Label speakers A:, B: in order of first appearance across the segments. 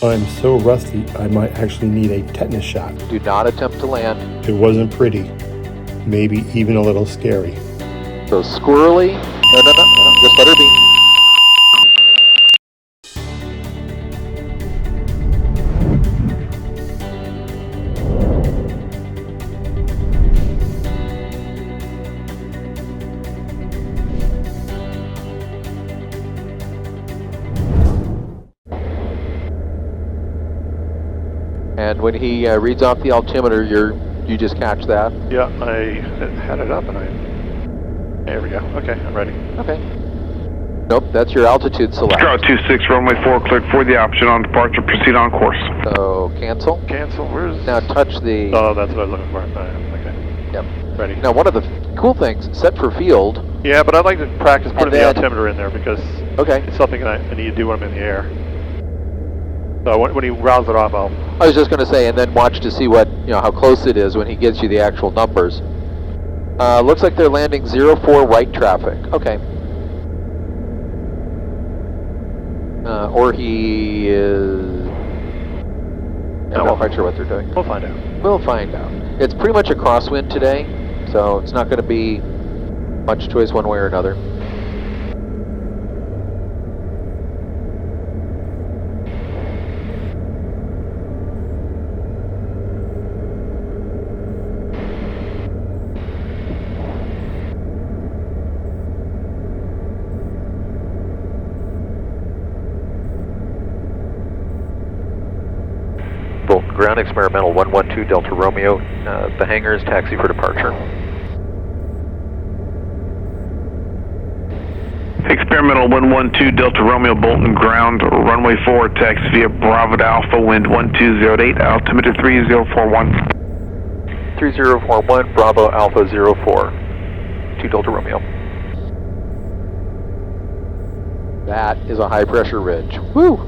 A: I'm so rusty, I might actually need a tetanus shot.
B: Do not attempt to land.
A: It wasn't pretty. Maybe even a little scary.
B: So squirrely. No. Just let her be. And when he reads off the altimeter, you just catch that?
C: Yeah, I had it up and there we go. Okay, I'm ready.
B: Okay. Nope, that's your altitude select.
D: Scout 26, runway 4, cleared for the option on departure, proceed on course.
B: So, cancel.
C: Cancel, where's...
B: Now touch the...
C: Oh, that's what I was looking for. Okay.
B: Yep.
C: Ready.
B: Now, one of the cool things, set for field.
C: Yeah, but I'd like to practice putting the altimeter in there because
B: okay.
C: It's something I need to do when I'm in the air. So when he rounds it off,
B: I was just going to say, and then watch to see what, how close it is when he gives you the actual numbers. Looks like they're landing 04 right traffic. Okay. Or he is... I'm not quite sure what they're doing.
C: We'll find out.
B: We'll find out. It's pretty much a crosswind today, so it's not going to be much choice one way or another. Ground experimental 112 Delta Romeo, the hangar is taxi for departure.
D: Experimental 112 Delta Romeo Bolton ground, runway 4, taxi via Bravo Alpha, wind 1208, altimeter 3041.
B: 3041, Bravo Alpha 04, 2 Delta Romeo. That is a high pressure ridge. Woo!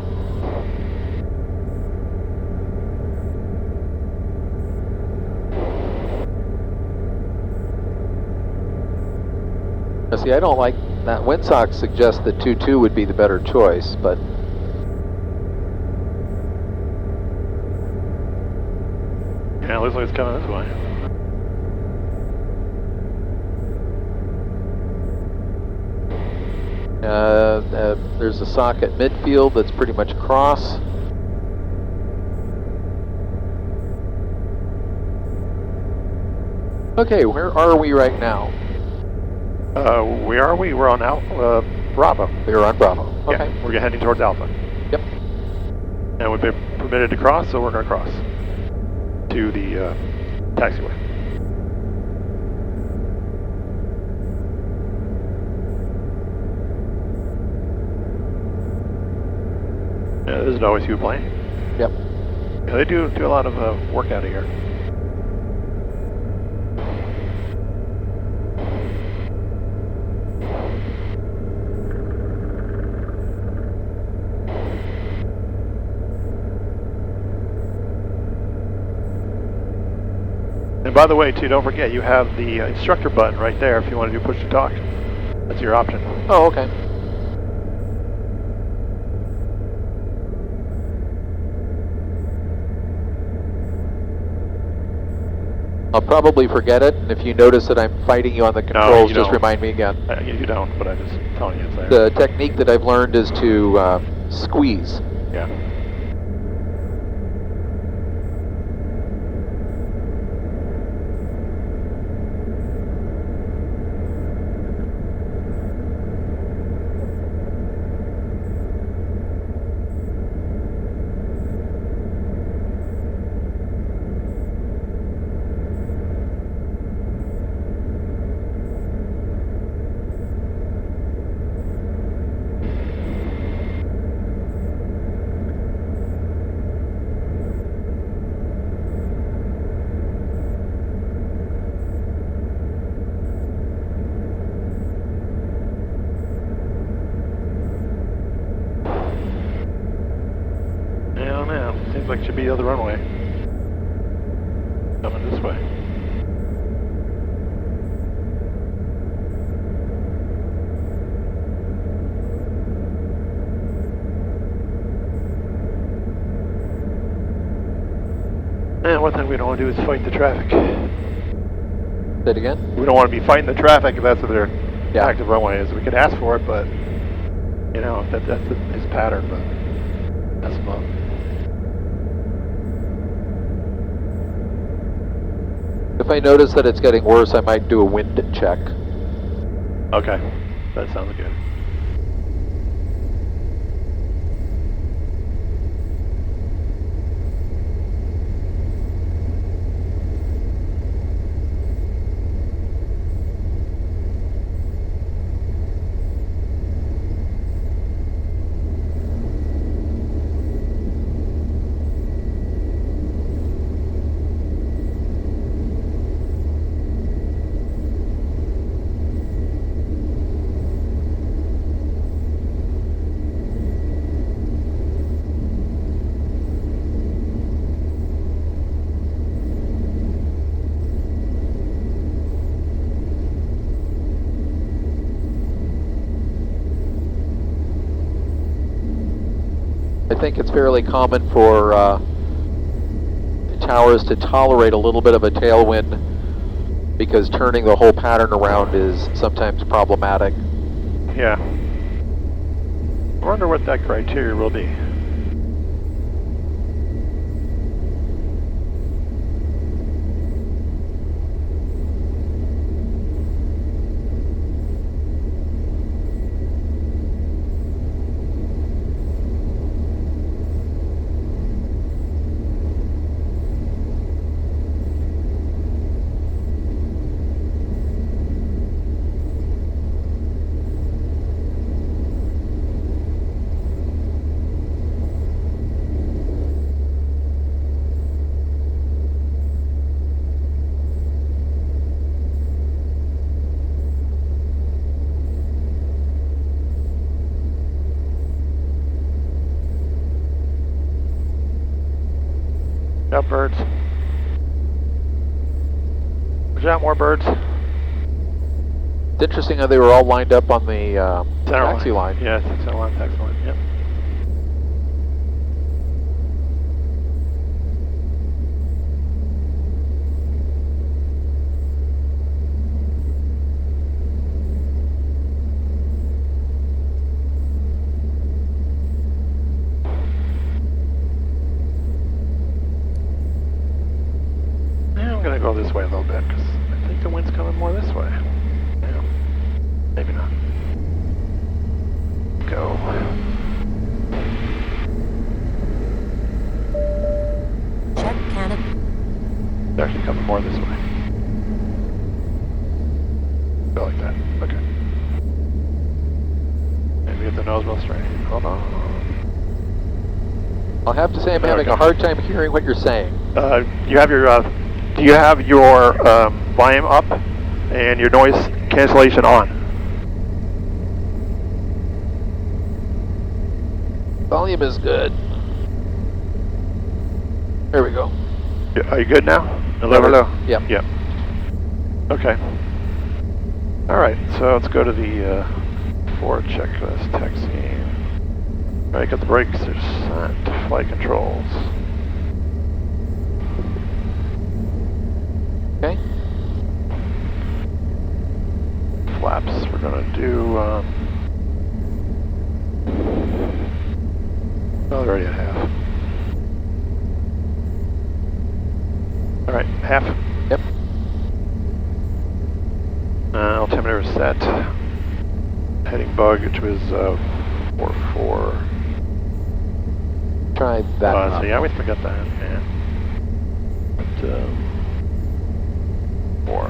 B: See, I don't like that. Windsock suggests that 2-2 would be the better choice, but
C: yeah, it looks like it's coming this way.
B: There's a sock at midfield that's pretty much cross. Okay, where are we right now?
C: Where are we? We're on Bravo.
B: We're on Bravo. Okay.
C: Yeah, we're heading towards Alpha.
B: Yep.
C: And we've been permitted to cross, so we're going to cross to the taxiway. Yeah, this is always you playing.
B: Yep.
C: Yeah, they do a lot of work out of here. And by the way, too, don't forget, you have the instructor button right there if you want to do push to talk. That's your option.
B: Oh, okay. I'll probably forget it, and if you notice that I'm fighting you on the controls, just remind me again.
C: You don't, but I'm just telling you it's there.
B: The technique that I've learned is to squeeze.
C: Yeah. Seems like it should be the other runway. Coming this way. And one thing we don't want to do is fight the traffic.
B: Say it again?
C: We don't want to be fighting the traffic if that's what their
B: Yeah.
C: active runway is. We could ask for it, but, you know, that's his pattern, but that's him up.
B: If I notice that it's getting worse, I might do a wind check.
C: Okay, that sounds good.
B: I think it's fairly common for towers to tolerate a little bit of a tailwind because turning the whole pattern around is sometimes problematic.
C: Yeah. I wonder what that criteria will be. Up, birds. Watch out, more birds.
B: It's interesting how they were all lined up on the taxi line.
C: Yeah, center line, taxi line, yep. I'm gonna go this way a little bit because I think the wind's coming more this way. Yeah. Maybe not. Go.
E: Check canopy.
C: It's actually coming more this way. Go like that. Okay. Maybe get the nose wheel straight. Hold on.
B: I'll have to say I'm having a hard time hearing what you're saying.
C: You have your do you have your volume up and your noise cancellation on?
B: Volume is good. There we go.
C: Are you good now?
B: Hello? Yep.
C: Yep. Okay. All right. So let's go to the forward checklist. Taxiing. All right. Got the brakes. There's set. Flight controls.
B: Okay.
C: Flaps. We're gonna do. Oh, they're already at half. All right, half.
B: Yep.
C: Altimeter is set. Heading bug, which was 4-4.
B: Try that.
C: So yeah, we forgot that. Yeah. But, 4.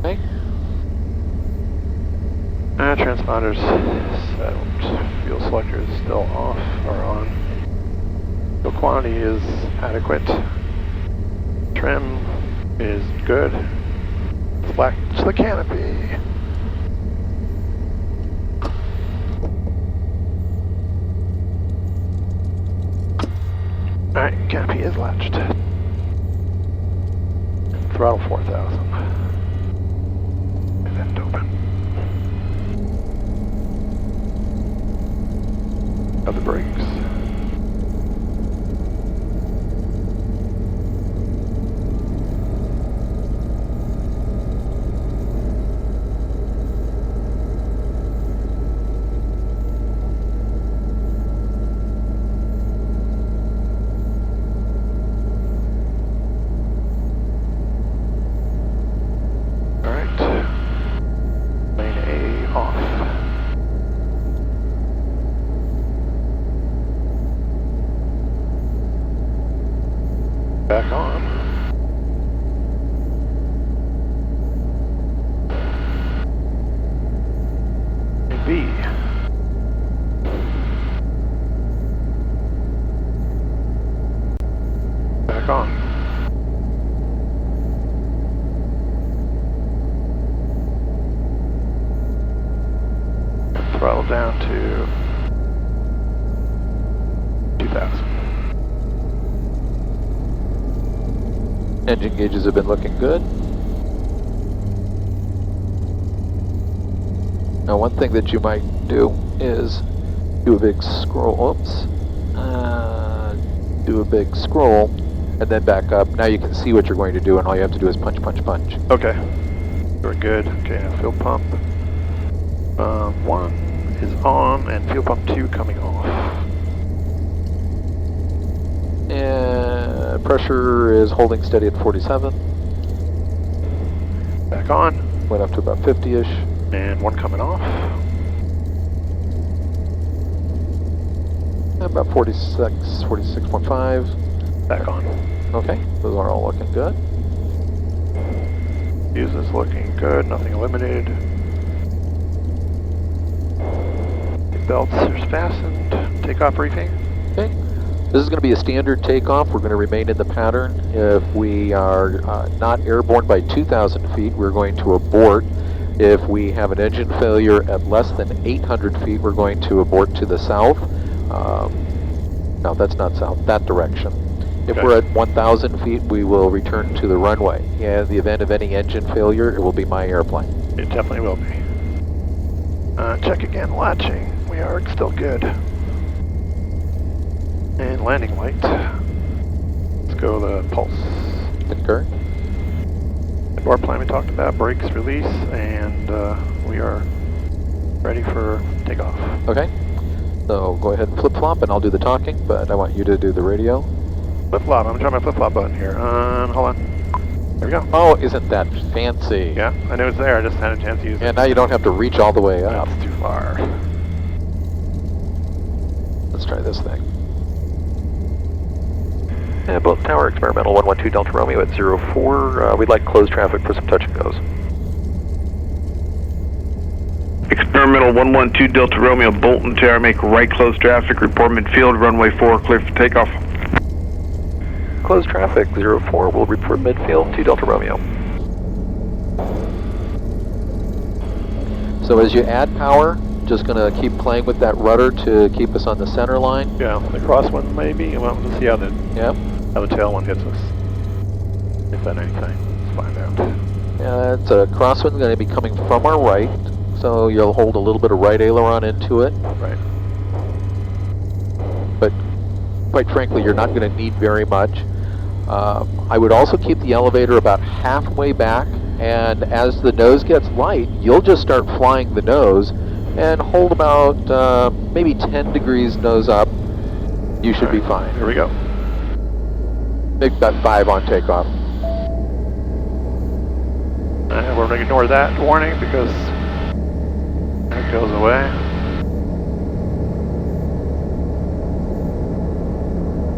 B: Okay.
C: Transponders set. Fuel selector is still off or on. Fuel quantity is adequate. Trim is good. Let's black to the canopy. Alright, canopy is latched. Throttle 4,000. And then open. Of the brakes. Back on. And B. Back on. And throttle down to 2,000.
B: Engine gauges have been looking good. Now one thing that you might do is do a big scroll, do a big scroll and then back up. Now you can see what you're going to do and all you have to do is punch, punch, punch.
C: Okay, we're good. Okay, now fuel pump 1 is on and fuel pump 2 coming off.
B: And pressure is holding steady at 47.
C: Back on.
B: Went up to about 50-ish.
C: And 1 coming off.
B: About 46, 46.5.
C: Back on.
B: Okay, those are all looking good.
C: Fuse is looking good, nothing eliminated. The belts are fastened. Takeoff briefing.
B: Okay. This is going to be a standard takeoff. We're going to remain in the pattern. If we are not airborne by 2,000 feet, we're going to abort. If we have an engine failure at less than 800 feet, we're going to abort to the south. No, that's not south, that direction. If
C: Okay.
B: we're at 1,000 feet, we will return to the runway. In the event of any engine failure, it will be my airplane.
C: It definitely will be. Check again, latching. We are still good. And landing light. Let's go the pulse.
B: Concur?
C: The bar plan we talked about, brakes release, and we are ready for takeoff.
B: Okay. So go ahead and flip-flop and I'll do the talking, but I want you to do the radio.
C: Flip-flop, I'm trying my flip-flop button here. Hold on. There we go.
B: Oh, isn't that fancy?
C: Yeah, I knew it was there, I just had a chance to use it.
B: And now you don't have to reach all the way up.
C: That's too far.
B: Let's try this thing. And both tower experimental 112 Delta Romeo at 04. We'd like closed traffic for some touch and goes.
D: Experimental 112 Delta Romeo, Bolton Tower, make right close traffic, report midfield, runway 4, clear for takeoff.
B: Closed traffic 04. We'll report midfield 2 Delta Romeo. So as you add power, just going to keep playing with that rudder to keep us on the center line.
C: Yeah, the crosswind maybe. Well, we'll see how the tailwind hits us. If anything, let's find out.
B: It's a crosswind going to be coming from our right, so you'll hold a little bit of right aileron into it.
C: Right.
B: But quite frankly, you're not going to need very much. I would also keep the elevator about halfway back, and as the nose gets light, you'll just start flying the nose and hold about maybe 10 degrees nose up. You should be fine.
C: Here we go.
B: Maybe about 5 on takeoff.
C: And we're going to ignore that warning because it goes away.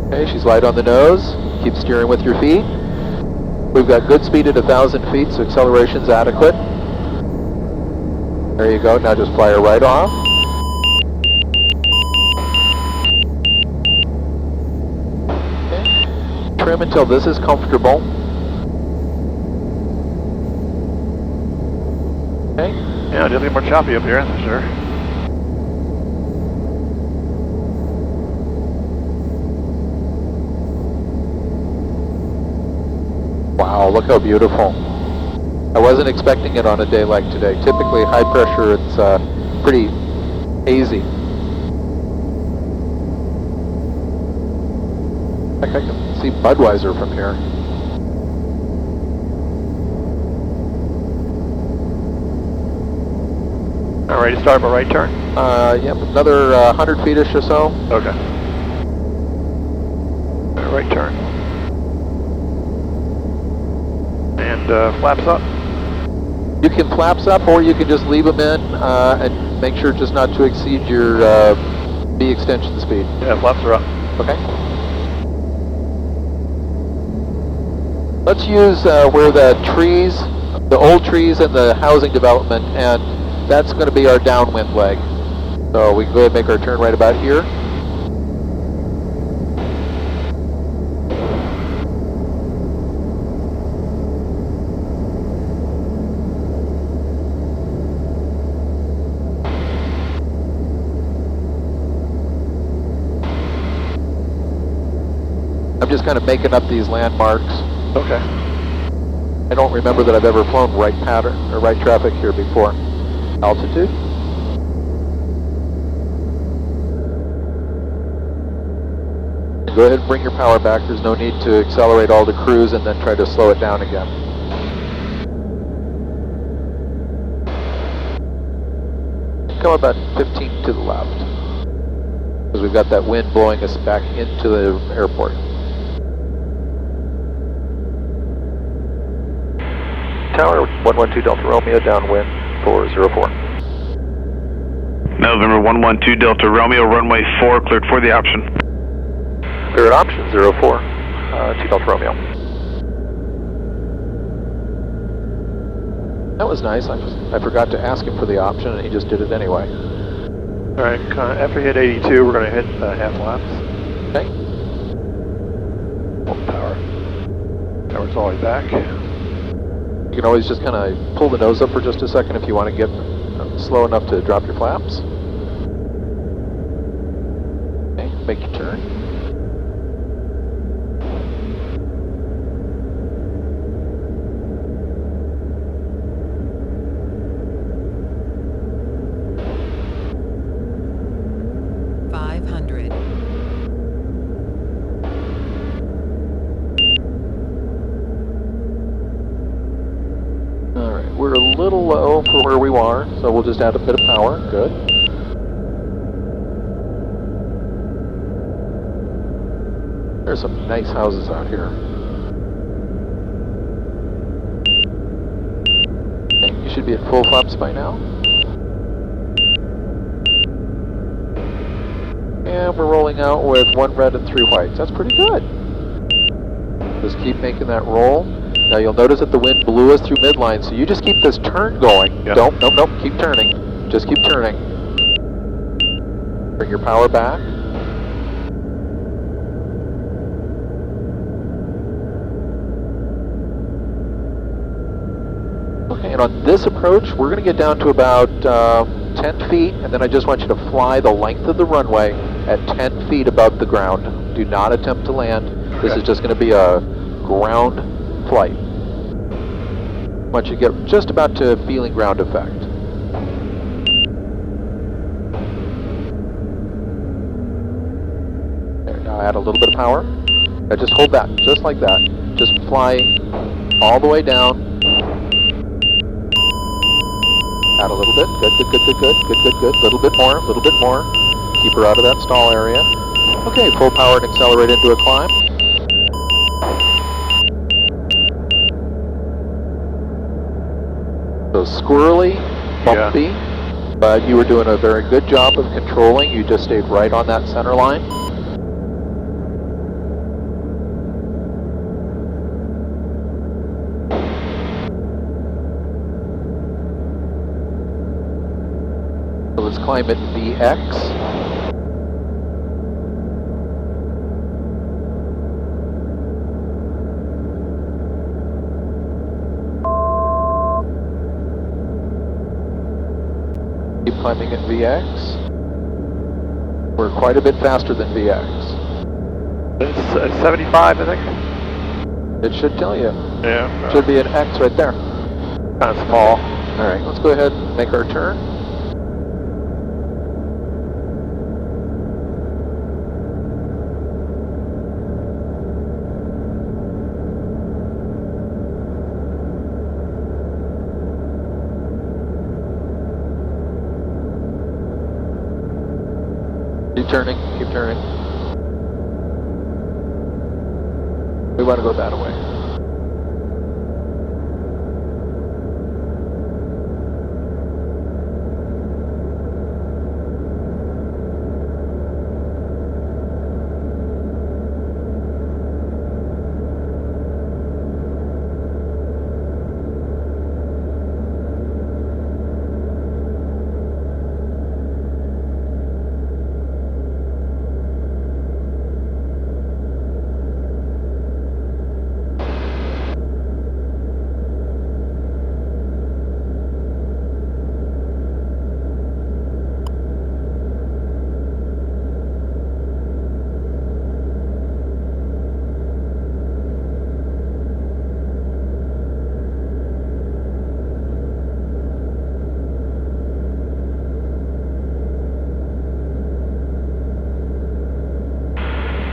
B: Okay, she's light on the nose. Keep steering with your feet. We've got good speed at 1,000 feet, so acceleration's adequate. There you go. Now just fly her right off. Okay. Trim until this is comfortable. Okay.
C: Yeah, definitely more choppy up here, that's for sure.
B: Wow, look how beautiful. I wasn't expecting it on a day like today. Typically high pressure, it's pretty hazy. I can see Budweiser from here.
C: All right, to start my right turn?
B: Yep, another 100 feet-ish or so.
C: Okay. Right turn. And flaps up.
B: You can flaps up, or you can just leave them in and make sure just not to exceed your V extension speed.
C: Yeah, flaps are up.
B: Okay. Let's use where the trees, the old trees and the housing development, and that's going to be our downwind leg. So we can go ahead and make our turn right about here. I'm just kind of making up these landmarks.
C: Okay.
B: I don't remember that I've ever flown right pattern or right traffic here before. Altitude. Go ahead and bring your power back. There's no need to accelerate all to cruise and then try to slow it down again. Come about 15 to the left, because we've got that wind blowing us back into the airport. Tower 112 Delta Romeo, downwind 404.
D: November 112 Delta Romeo, runway 4, cleared for the option.
B: Clear at option 04, 2 Delta Romeo. That was nice. I forgot to ask him for the option, and he just did it anyway.
C: All right, after we hit 82, we're going to hit half laps.
B: Okay.
C: Power. Power's all the way back.
B: You can always just kind of pull the nose up for just a second if you want to get slow enough to drop your flaps. Okay, make your turn. We're a little low for where we are, so we'll just add a bit of power. Good. There's some nice houses out here. Okay, you should be at full flaps by now. And we're rolling out with 1 red and 3 whites. That's pretty good. Just keep making that roll. Now you'll notice that the wind blew us through midline, so you just keep this turn going.
C: Yep.
B: Nope, keep turning. Just keep turning. Bring your power back. Okay, and on this approach, we're going to get down to about 10 feet, and then I just want you to fly the length of the runway at 10 feet above the ground. Do not attempt to land. This is just going to be a ground flight. Once you get just about to feeling ground effect. There, now add a little bit of power. Now just hold that, just like that. Just fly all the way down. Add a little bit. Good. Little bit more. Keep her out of that stall area. Okay, full power and accelerate into a climb. So squirrely, bumpy, but you were doing a very good job of controlling. You just stayed right on that center line. So let's climb at VX. Keep climbing at VX. We're quite a bit faster than VX.
C: It's 75, I think.
B: It should tell you.
C: Yeah.
B: Should be an X right there.
C: Kind of small.
B: All right, let's go ahead and make our turn. Keep turning, keep turning. We want to go that way.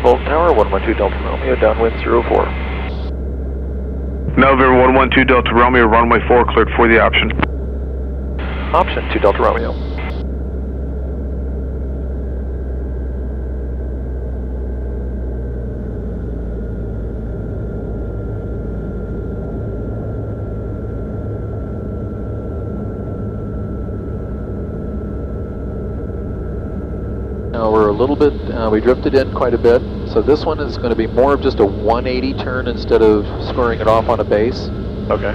B: Bolton Tower, 112 Delta Romeo, downwind 04.
D: Melville 112 Delta Romeo, runway 4 cleared for the option.
B: Option 2 Delta Romeo. Now we're a little bit, we drifted in quite a bit, so this one is going to be more of just a 180 turn instead of scoring it off on a base.
C: Okay.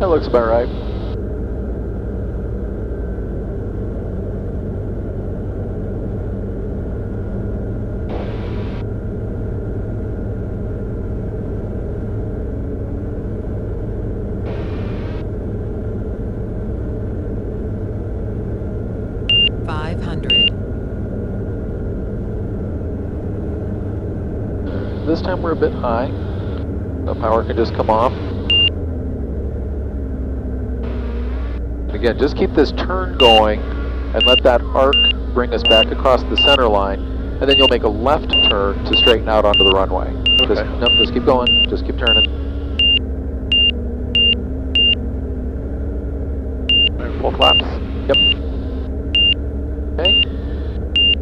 B: That looks about right. This time we're a bit high. The power can just come off. Again, just keep this turn going and let that arc bring us back across the center line, and then you'll make a left turn to straighten out onto the runway.
C: Okay.
B: Just keep going. Just keep turning.
C: Full flaps.
B: Yep. Okay.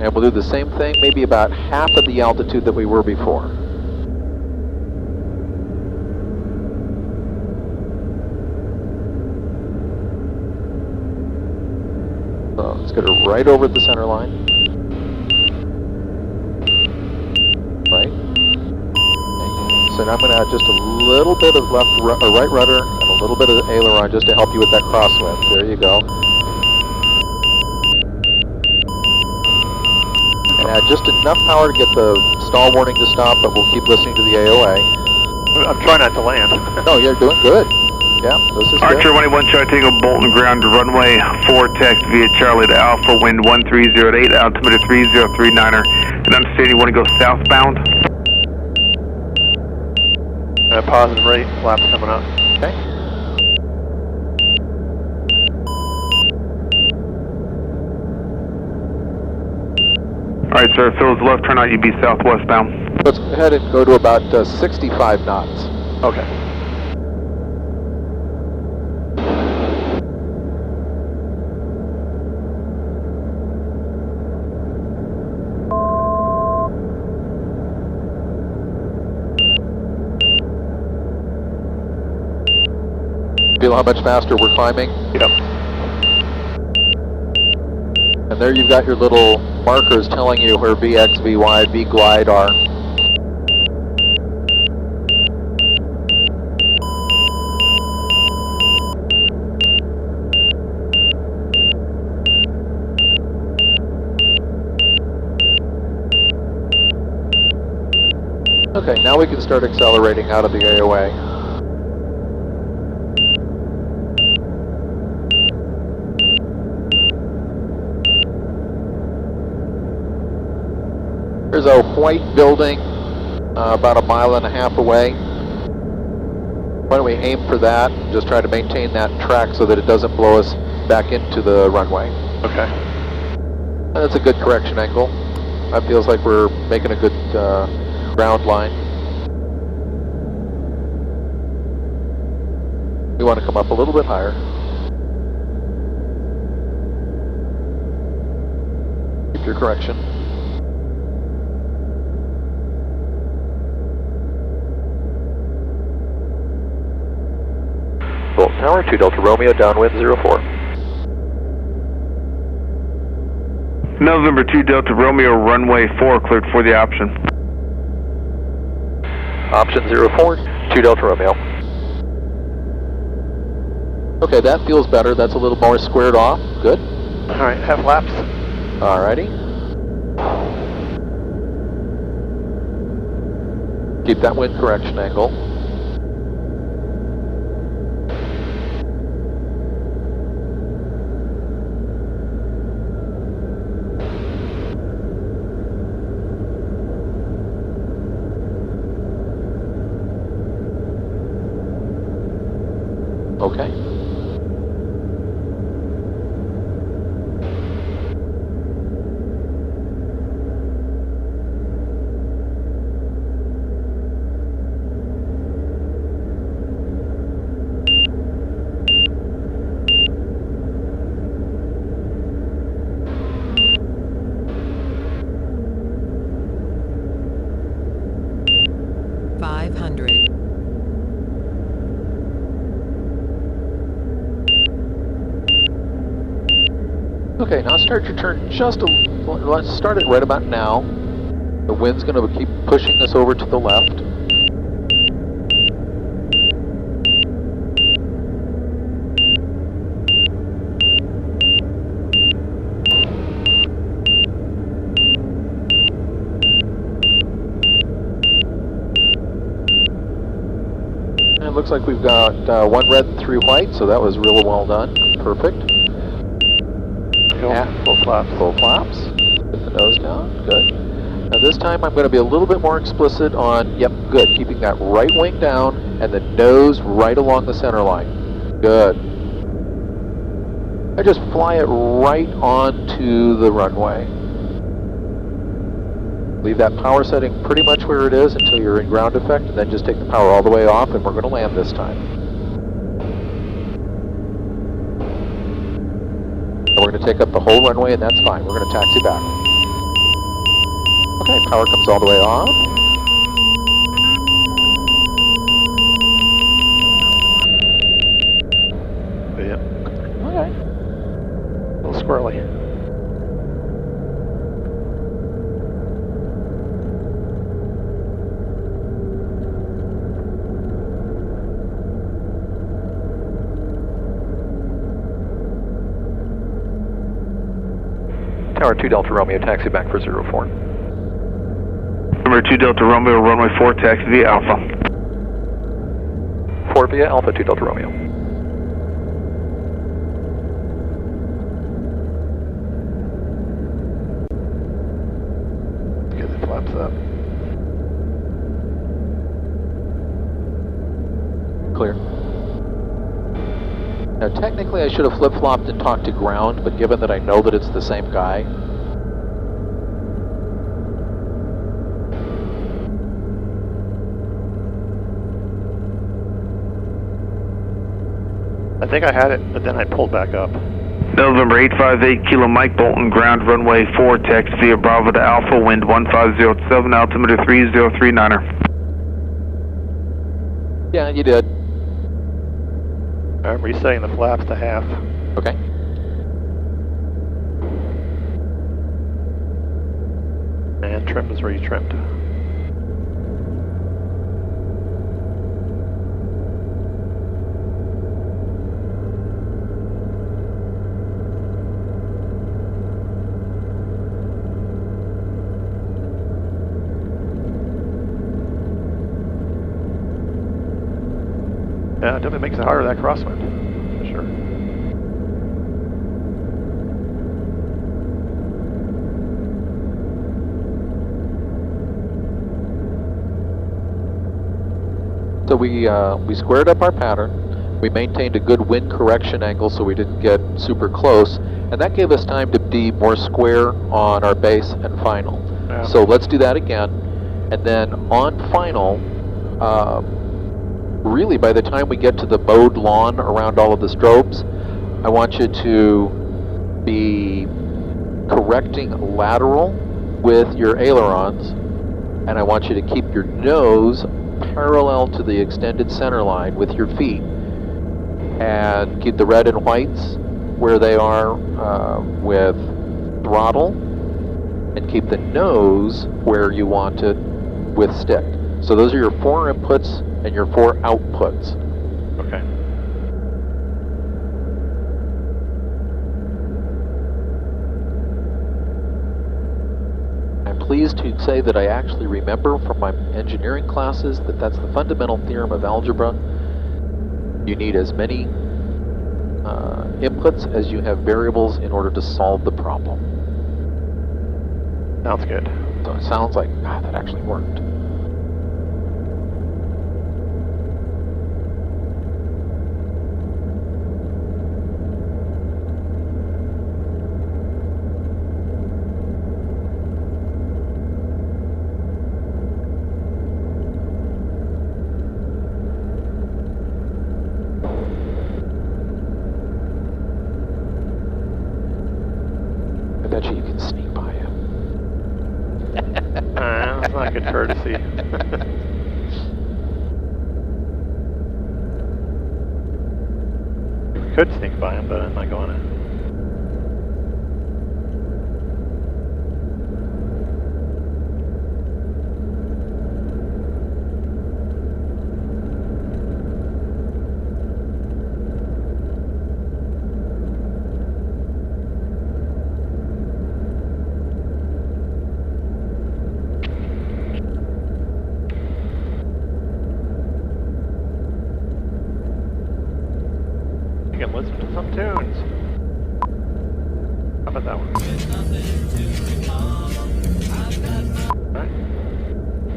B: And we'll do the same thing, maybe about half of the altitude that we were before. So let's get her right over the center line. Right. Okay. So now I'm going to add just a little bit of right rudder and a little bit of aileron just to help you with that crosswind. There you go. And add just enough power to get the stall warning to stop, but we'll keep listening to the AOA.
C: I'm trying not to land.
B: No, you're doing good. Yeah, this is
D: Archer
B: good.
D: 21 Charlie Tango Bolton ground runway 4 text via Charlie to Alpha, wind 1308, altimeter 3039er. And understand you want to go southbound?
C: Positive rate, flaps coming up.
B: Okay.
D: Alright sir, Phil's left turn out, you'd be southwestbound.
B: Let's go ahead and go to about 65 knots.
C: Okay.
B: Feel how much faster we're climbing?
C: Yep.
B: And there you've got your little markers telling you where VX, VY, V glide are. Okay, now we can start accelerating out of the AOA. There's a white building about 1.5 miles away. Why don't we aim for that? Just try to maintain that track so that it doesn't blow us back into the runway.
C: Okay.
B: And that's a good correction angle. That feels like we're making a good ground line. We want to come up a little bit higher. Keep your correction. Bolton Tower, 2 Delta Romeo, downwind 04.
D: November 2 Delta Romeo, runway 4, cleared for the option.
B: Option 04, 2 Delta Romeo. Okay, that feels better. That's a little more squared off. Good.
C: All right, have laps.
B: Alrighty. Keep that wind correction angle. Okay. Okay, now start your turn just a, let's start it right about now. The wind's going to keep pushing us over to the left. And it looks like we've got 1 red and 3 white, so that was really well done. Perfect.
C: Full flaps.
B: Full flaps. Put the nose down. Good. Now this time I'm going to be a little bit more explicit on, yep, good. Keeping that right wing down and the nose right along the center line. Good. I just fly it right onto the runway. Leave that power setting pretty much where it is until you're in ground effect, and then just take the power all the way off, and we're going to land this time. We're going to take up the whole runway, and that's fine. We're going to taxi back. Okay, power comes all the way off.
C: Yeah.
B: Okay.
C: A little squirrely.
B: Tower 2 Delta Romeo, taxi back for 04.
D: Number 2 Delta Romeo, runway 4, taxi via Alpha.
B: 4 via Alpha 2 Delta Romeo.
C: Get the flaps up.
B: Clear. Now technically I should have flip-flopped and talked to ground, but given that I know that it's the same guy.
C: I think I had it, but then I pulled back up.
D: November 858 Kilo Mike Bolton, ground runway 4, taxi via Bravo to Alpha, wind 1507, altimeter 3039er.
B: Yeah, you did.
C: I'm resetting the flaps to half.
B: Okay.
C: And trim is retrimmed. Yeah, it definitely makes it harder, that crosswind, for sure.
B: So we squared up our pattern. We maintained a good wind correction angle so we didn't get super close, and that gave us time to be more square on our base and final.
C: Yeah.
B: So let's do that again, and then on final, really by the time we get to the mowed lawn around all of the strobes, I want you to be correcting lateral with your ailerons, and I want you to keep your nose parallel to the extended center line with your feet, and keep the red and whites where they are with throttle, and keep the nose where you want it with stick. So those are your 4 inputs and your 4 outputs.
C: Okay.
B: I'm pleased to say that I actually remember from my engineering classes that that's the fundamental theorem of algebra. You need as many inputs as you have variables in order to solve the problem.
C: Sounds good.
B: So it sounds like, God, that actually worked. I bet you can sneak by him.
C: That's not good courtesy. We could sneak by him, but I'm not going to. You can listen to some tunes. How about that one? Alright.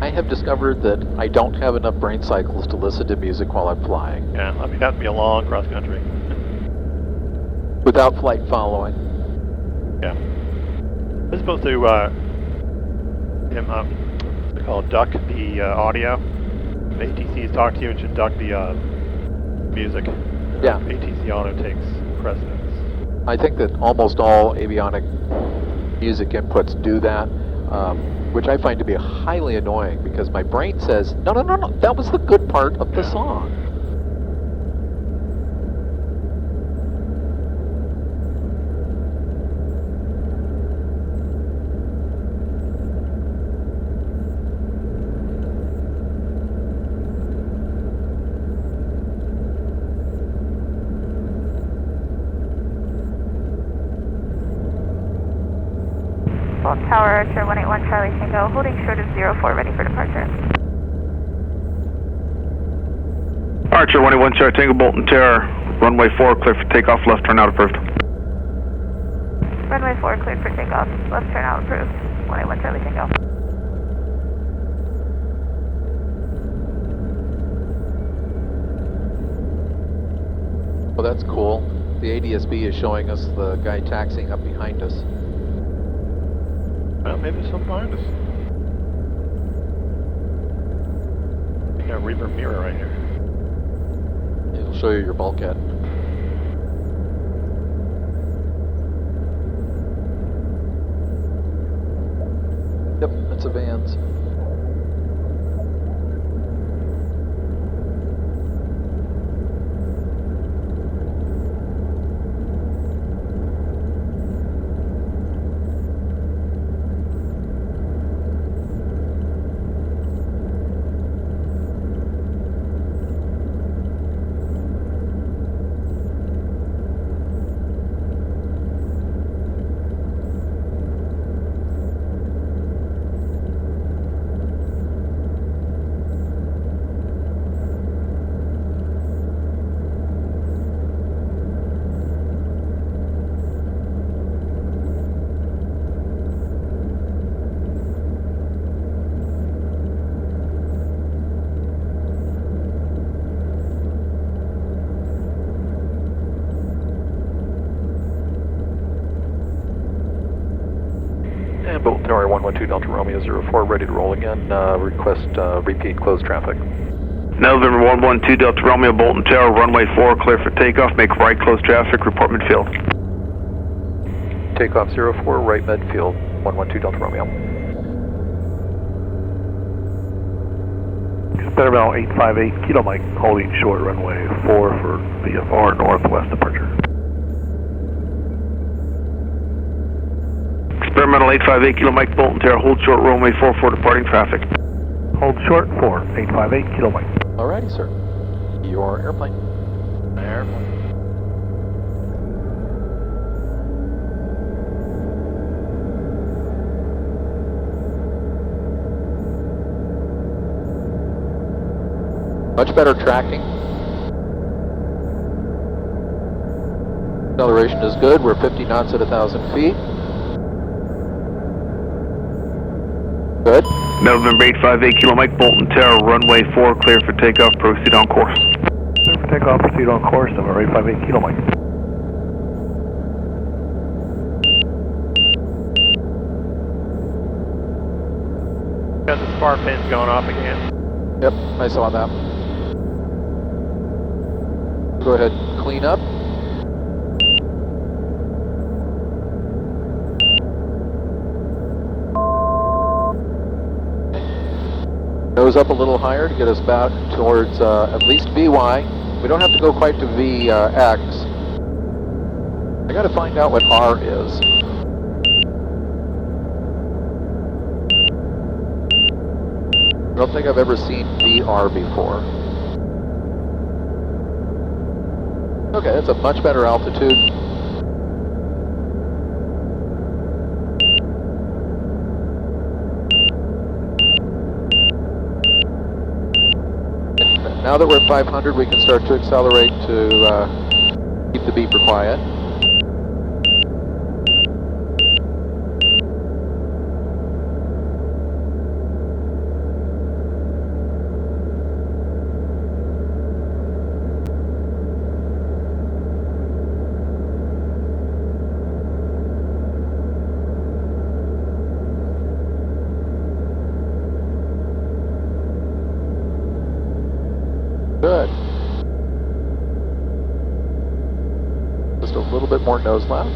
B: I have discovered that I don't have enough brain cycles to listen to music while I'm flying,
C: Yeah, I mean, that'd be a long cross country.
B: without flight following.
C: Yeah. This is supposed to, they call it duck the audio. The ATCs talk to you and should duck the music.
B: Yeah.
C: ATC auto takes precedence.
B: I think that almost all avionic music inputs do that, which I find to be highly annoying because my brain says, no, that was the good part of the song.
F: Tower Archer 181 Charlie Tango, holding short of 04, ready for departure.
D: Archer 181 Charlie Tango, Bolton Terror, runway 4, clear for takeoff, left turn out approved.
F: Runway 4 cleared for takeoff, left turn out approved. 181 Charlie Tango.
B: Well, that's cool. The ADSB is showing us the guy taxiing up behind us.
C: Well, maybe there's some behind us. We got a reverb mirror right here.
B: It'll show you your bulkhead. Yep, it's a Vans. And Bolton Tower 112 Delta Romeo 04, ready to roll again. Request repeat close traffic.
D: November 112 Delta Romeo, Bolton Tower, runway 4, clear for takeoff. Make right close traffic, report midfield.
B: Takeoff 04, right midfield, 112 Delta Romeo.
C: Centerline 858, Kilo Mike, holding short runway 4 for VFR northwest departure.
D: Experimental 858, Kilo Mike, Bolton Tower, hold short runway 44, departing traffic.
C: Hold short 4, 858, Kilo Mike.
B: Alrighty, sir. Your airplane. Airplane. Much better tracking. Acceleration is good. We're 50 knots at 1,000 feet. Good.
D: November 858, Kilo Mike, Bolton Tower, runway 4, clear for takeoff, proceed on course.
C: Clear for takeoff, proceed on course, November 858, Kilo Mike. Got the spar pins going off again.
B: Yep, I saw that. Go ahead, clean up. Nose up a little higher to get us back towards at least VY. We don't have to go quite to VX. I got to find out what R is. I don't think I've ever seen VR before. Okay, that's a much better altitude. Now that we're at 500, we can start to accelerate to keep the beeper quiet. Good. Just a little bit more nose left.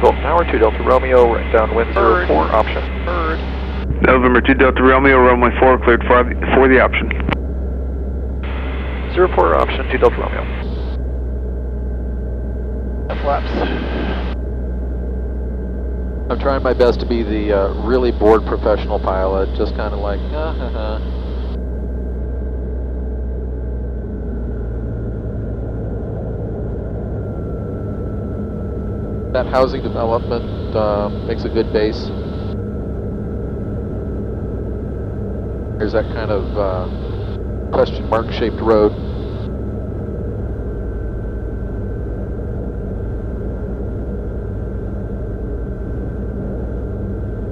B: Golden Tower 2 Delta Romeo, right downwind 04, option. Bird.
D: November 2 Delta Romeo, runway 4, cleared for the option.
B: 04 option, 2 Delta Romeo. Flaps. I'm trying my best to be the really bored professional pilot, just kind of like, That housing development makes a good base. There's that kind of question mark shaped road.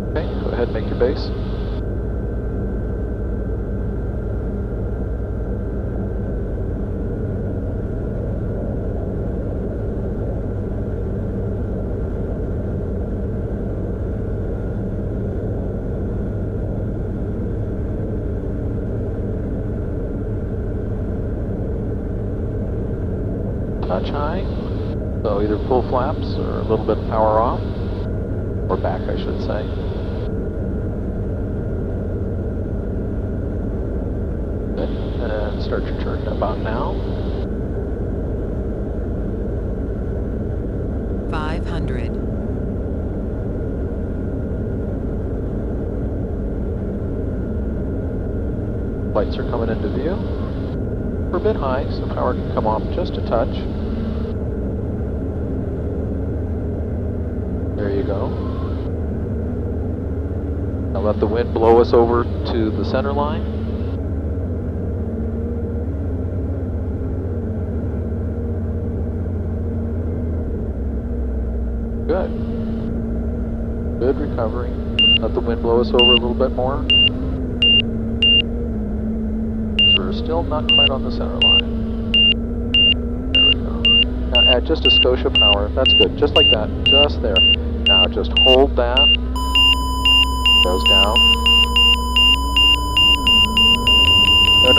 B: Okay, go ahead and make your base. Touch high, so either full flaps or a little bit of power off, or back I should say. Good, and start your turn about now.
E: 500.
B: Lights are coming into view. We're a bit high, so power can come off just a touch. There you go. Now let the wind blow us over to the center line. Good. Good recovery. Let the wind blow us over a little bit more. So we're still not quite on the center line. There we go. Now add just a Scotia power. That's good. Just like that. Just there. Now just hold that. Goes down. No.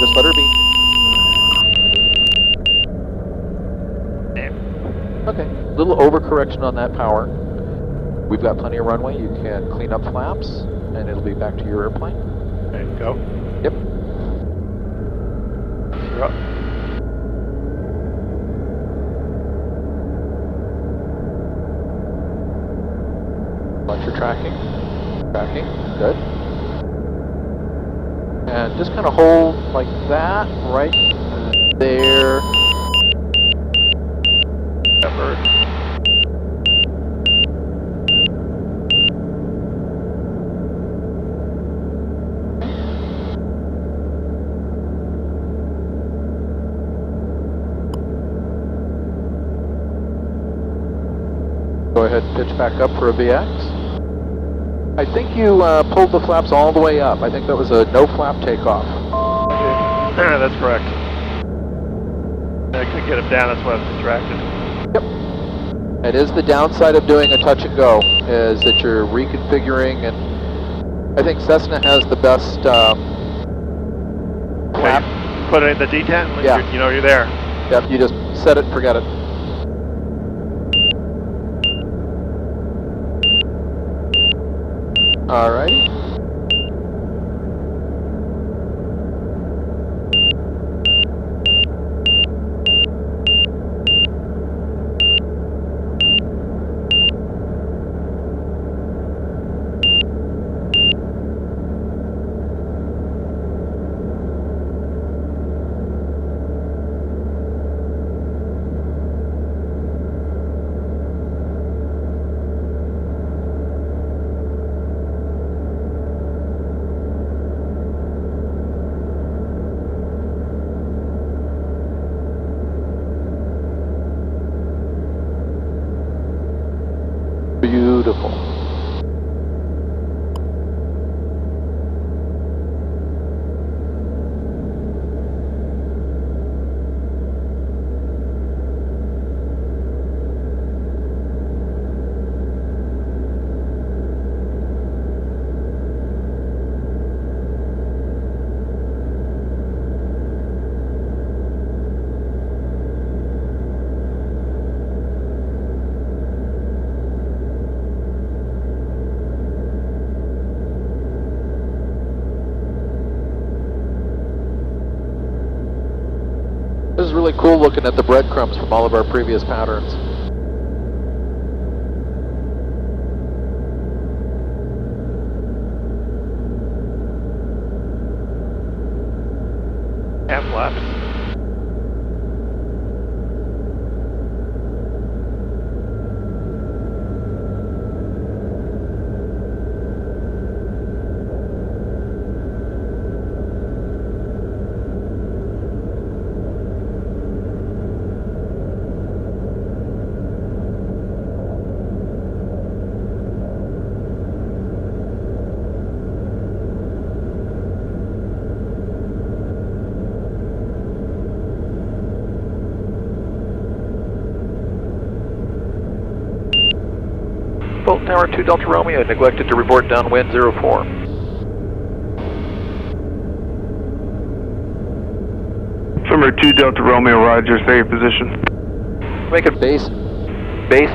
B: Just let her be. Okay. Little overcorrection on that power. We've got plenty of runway. You can clean up flaps, and it'll be back to your airplane.
C: Okay, go.
B: Yep.
C: You're up.
B: Watch your tracking. Tracking. Good. And just kind of hold like that, right there.
C: Effort.
B: Go ahead and pitch back up for a VX. I think you pulled the flaps all the way up. I think that was a no flap takeoff.
C: Okay. That's correct. I couldn't get him down, that's why I was distracted.
B: Yep. It is the downside of doing a touch and go, is that you're reconfiguring, and I think Cessna has the best flap.
C: Put it in the detent, and
B: Yeah.
C: you know you're there.
B: Yep, you just set it and forget it. Alrighty. Beautiful. This is really cool looking at the breadcrumbs from all of our previous patterns.
C: Half laps.
B: Bolton Tower 2 Delta Romeo, neglected to report downwind 04.
D: Swimmer 2 Delta Romeo, roger, stay your position.
B: Make it base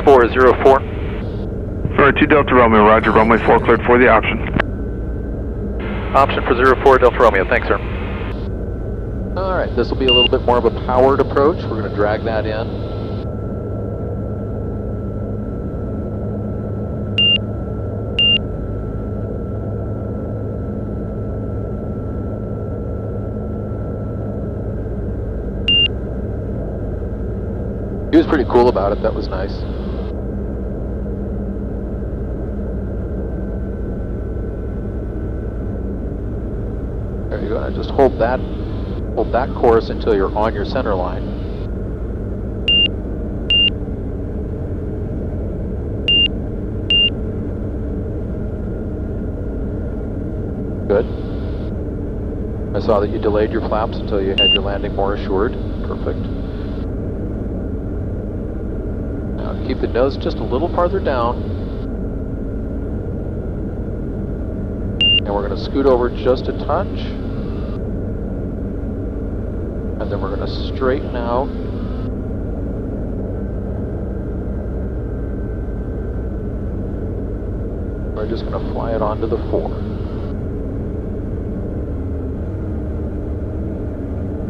B: 404.
D: Swimmer 2 Delta Romeo, roger, runway 4 cleared for the option.
B: Option for 04 Delta Romeo, thanks sir. Alright, this will be a little bit more of a powered approach. We're going to drag that in. He was pretty cool about it, that was nice. There you go, now just hold that course until you're on your center line. saw that you delayed your flaps until you had your landing more assured. Perfect. Now keep the nose just a little farther down. And we're going to scoot over just a touch. And then we're going to straighten out. We're just going to fly it onto the 4.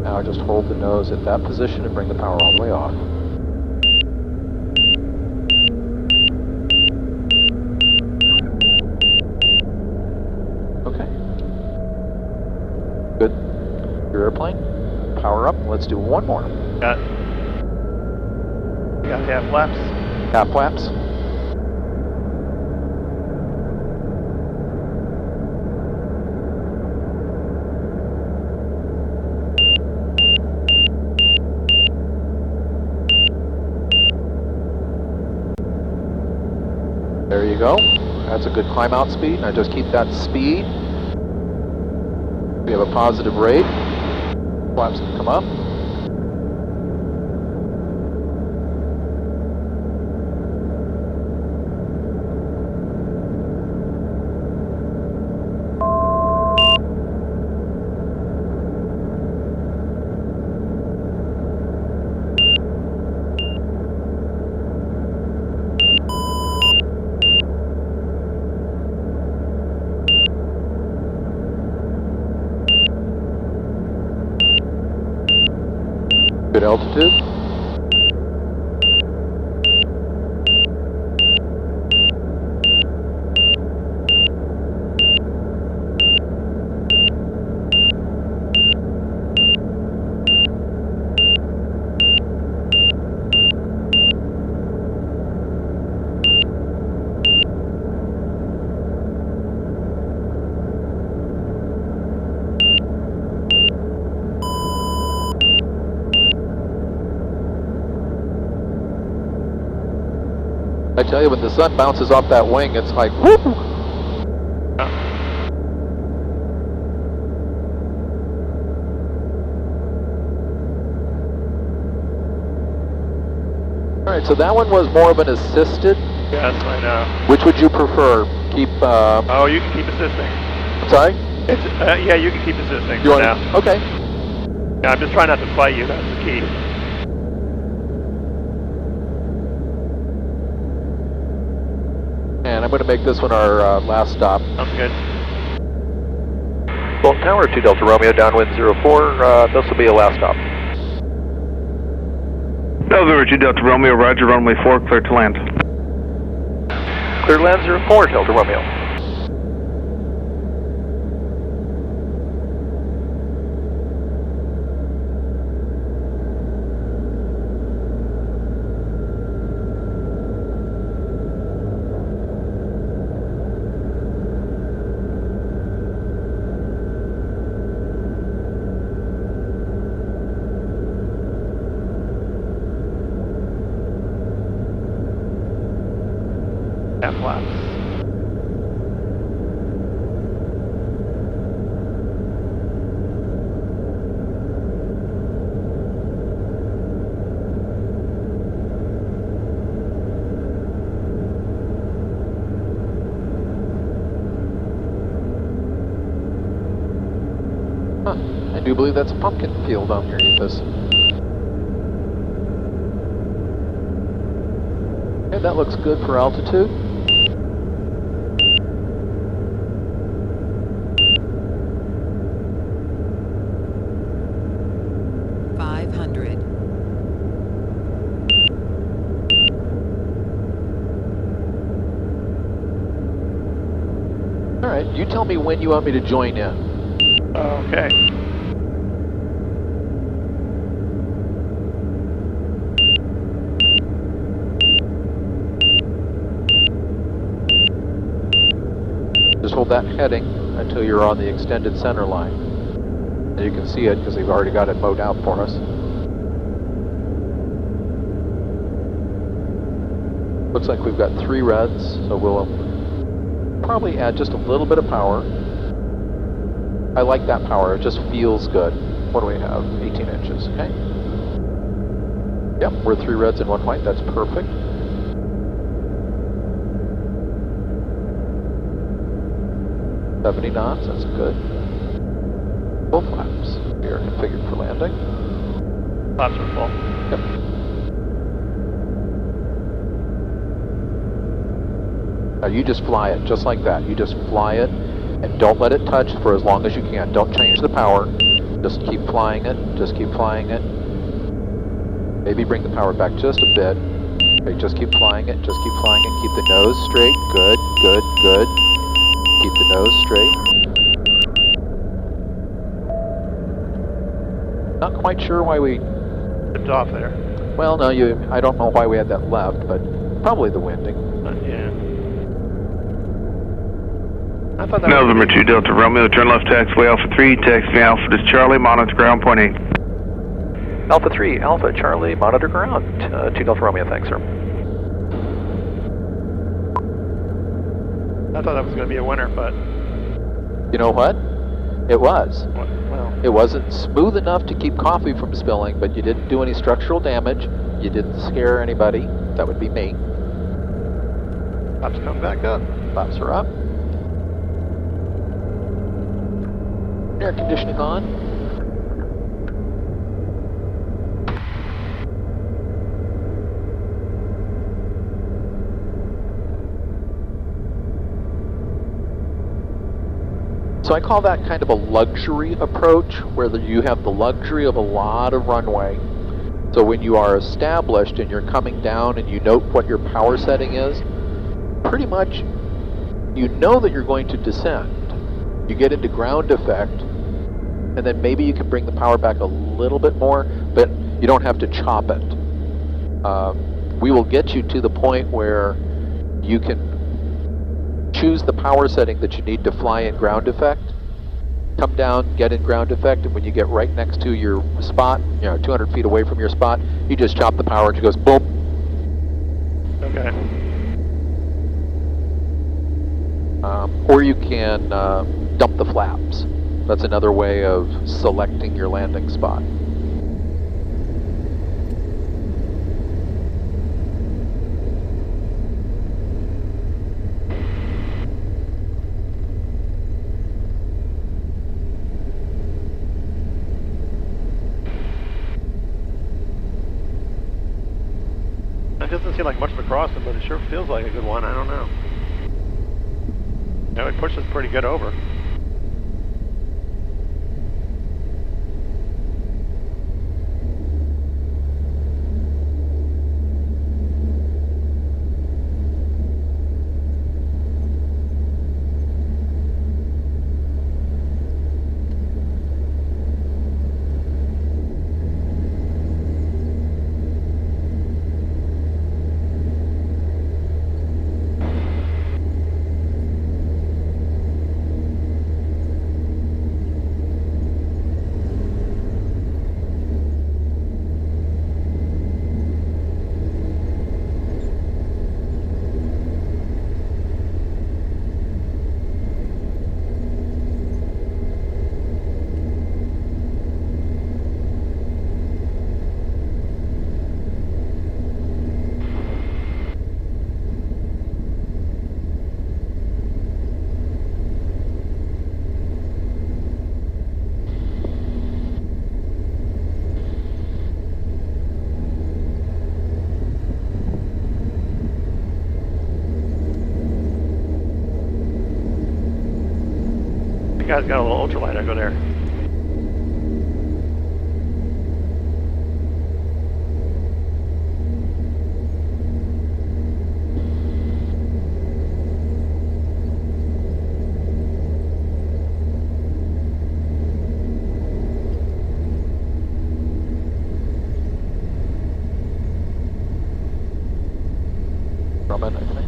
B: Now just hold the nose at that position and bring the power all the way off. Okay. Good. Your airplane. Power up. Let's do one more.
C: Got half flaps.
B: Half flaps. There you go. That's a good climb out speed. Now just keep that speed. We have a positive rate. Flaps can come up. Good altitude. I tell you, when the sun bounces off that wing, it's like, whoop! Alright, so that one was more of an assisted.
C: Yes, I know.
B: Which would you prefer? Keep,
C: Oh, you can keep assisting.
B: sorry?
C: It's, yeah, you can keep assisting
B: You
C: for
B: want
C: now.
B: Okay.
C: Yeah, I'm just trying not to fight you, that's the key.
B: And I'm going to make this one our last stop.
C: Sounds good.
B: Bolton Tower, 2 Delta Romeo, downwind 04. This will be a last stop.
D: Delta 2 Delta Romeo, roger, runway 4, clear to land.
B: Clear to land 04, Delta Romeo.
C: Half flaps.
B: Huh. I do believe that's a pumpkin field underneath this. Okay, that looks good for altitude. All right, you tell me when you want me to join in.
C: Okay.
B: Just hold that heading until you're on the extended center line. And you can see it because they've already got it mowed out for us. Looks like we've got 3 reds, so we'll probably add just a little bit of power. I like that power. It just feels good. What do we have? 18 inches, okay? Yep, we're 3 reds and 1 white. That's perfect. $70 knots, that's good. Full flaps. We are configured for landing.
C: Flaps are full.
B: Yep. Now you just fly it, just like that. You just fly it, and don't let it touch for as long as you can. Don't change the power. Just keep flying it, just keep flying it. Maybe bring the power back just a bit. Okay, just keep flying it, just keep flying it. Keep the nose straight, good, good, good. Keep the nose straight. Not quite sure why we...
C: Tipped off there.
B: Well, no, I don't know why we had that left, but probably the winding.
C: Yeah. I thought that
D: November 2 Delta Romeo, turn left taxiway Alpha 3, taxi Alpha to Charlie, monitor ground point 8.
B: Alpha 3, Alpha Charlie, monitor ground. 2 Delta Romeo, thanks, sir.
C: I thought that was going to be a winner, but...
B: You know what? It was.
C: Well,
B: It wasn't smooth enough to keep coffee from spilling, but you didn't do any structural damage. You didn't scare anybody. That would be me.
C: flaps come back up.
B: Flaps are up. Air conditioning on. So I call that kind of a luxury approach, where you have the luxury of a lot of runway. So when you are established and you're coming down and you note what your power setting is, pretty much you know that you're going to descend. You get into ground effect, and then maybe you can bring the power back a little bit more, but you don't have to chop it. We will get you to the point where you can choose the power setting that you need to fly in ground effect, come down, get in ground effect, and when you get right next to your spot, 200 feet away from your spot, you just chop the power and it goes boom.
C: Okay.
B: Or you can dump the flaps. That's another way of selecting your landing spot.
C: It doesn't seem like much of a crossing, but it sure feels like a good one. I don't know. Yeah, it pushes pretty good over. You guys got a little ultralight echo there.
B: Grumman, I think.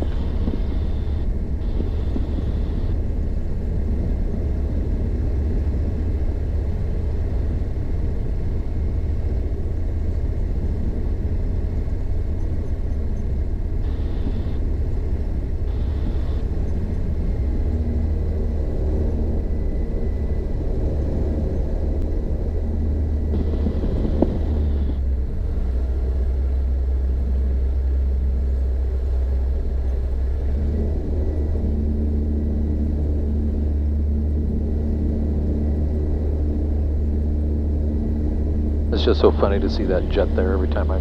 B: It's just so funny to see that jet there every time I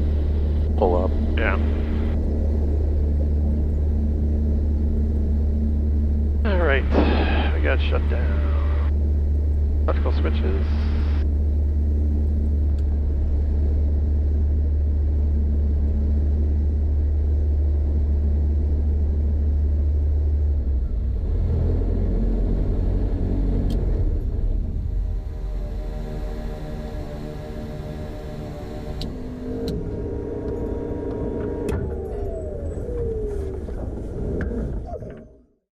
B: pull up.
C: Yeah. Alright, we got shut down. Electrical switches.